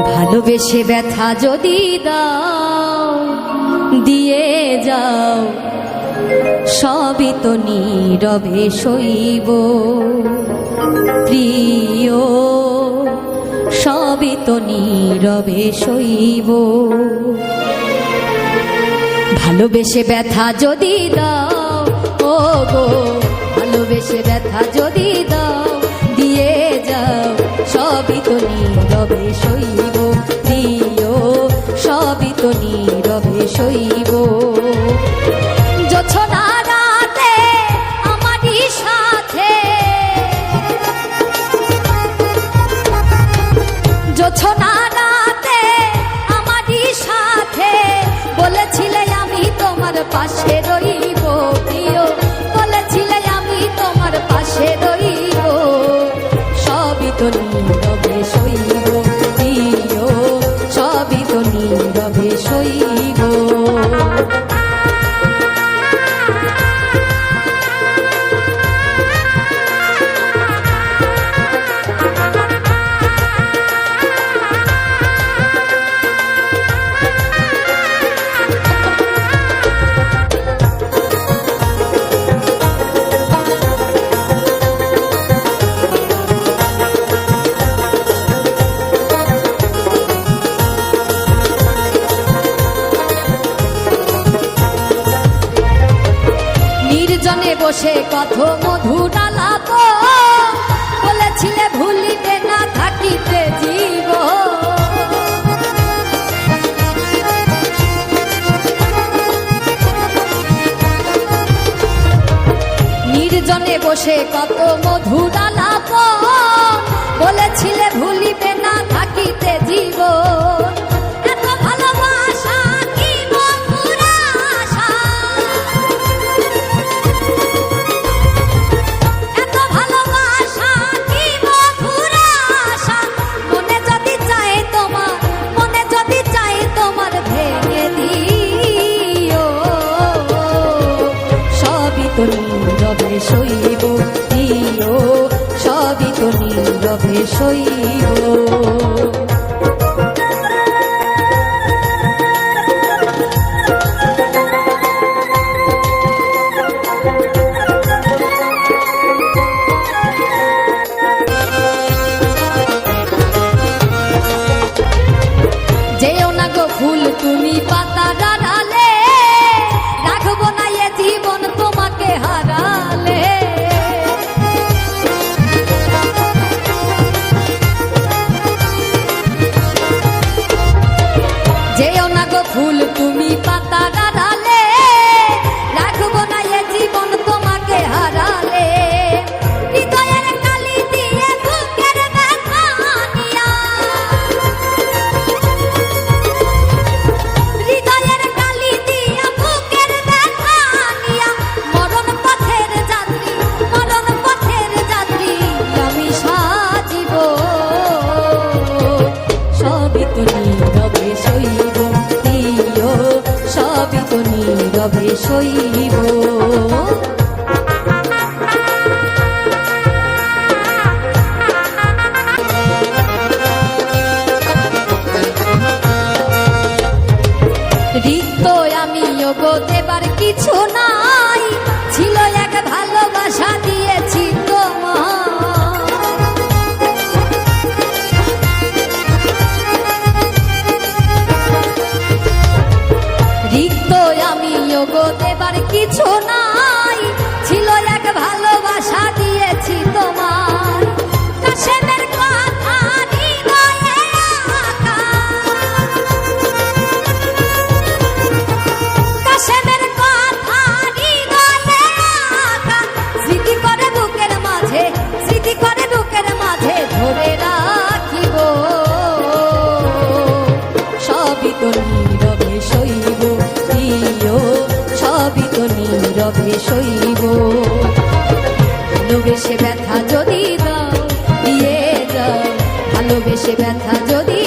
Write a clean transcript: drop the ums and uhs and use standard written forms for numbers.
ভালোবেসে ব্যথা যদি দাও দিয়ে যাও, সবই তো নীরবে সইব প্রিয়, সবই তো নীরবে সইব। ভালোবেসে ব্যথা যদি দাও, ও গো ভালোবেসে ব্যথা যদি দাও দিয়ে যাও, সবই তো নীরবে সইব প্রিয়, সবই তো নীরবে সইব। জোছনা রাতে আমারই সাথে, জোছনা রাতে আমারই সাথে বলেছিলে আমি তোমার পাশে রইব প্রিয়, বলেছিলে আমি তোমার পাশে রইব, সবই তো নীরবে সইব প্রিয়, সবই তো নীরবে সইব। নির্জনে বসে কত মধুর আলাপ বলেছিলে ভুলিতে না থাকিতে জীব, নির্জনে বসে কত মধুর আলাপ বলেছিলে ভুলিতে না থাকিতে জীব। নীরবে সইব প্রিয়, সবই তো নীরবে সইব। যেও না গো ফুল তুমি পাতা ডালে, রাখবো না এ জীবন তোমাকে হারালে। যেও না গো ফুল তুমি পাতা ডালে, রাখবো না এ জীবন তোমাকে হারালে। হৃদয়ের কালি দিয়ে বুকের ব্যথা নিয়া, হৃদয়ের কালি দিয়ে বুকের ব্যথা নিয়া, মরণ পথের যাত্রী, মরণ পথের যাত্রী আমি সাজিব, সবই তো নীরবে সইব প্রিয়, সবই তো নীরবে সইব। রিক্ত আমি গো দেবার কিছু নাই, ছিল এক ভালোবাসা দিয়েছি তোমার, রিক্ত আমি গো দেবার কিছু নাই, ছিল এক ভালোবাসা দিয়েছি তোমার। কাশেমের কথা হৃদয়ে আঁকা, কাশেমের কথা হৃদয়ে আঁকা, স্মৃতি করে বুকের মাঝে, স্মৃতি করে বুকের মাঝে ধরে রাখিব, সবই তো নীরবে সইব প্রিয়, সবই তো নীরবে সইব। ভালোবেসে ব্যথা যদি দাও দিয়ে যাও, ভালোবেসে ব্যথা যদি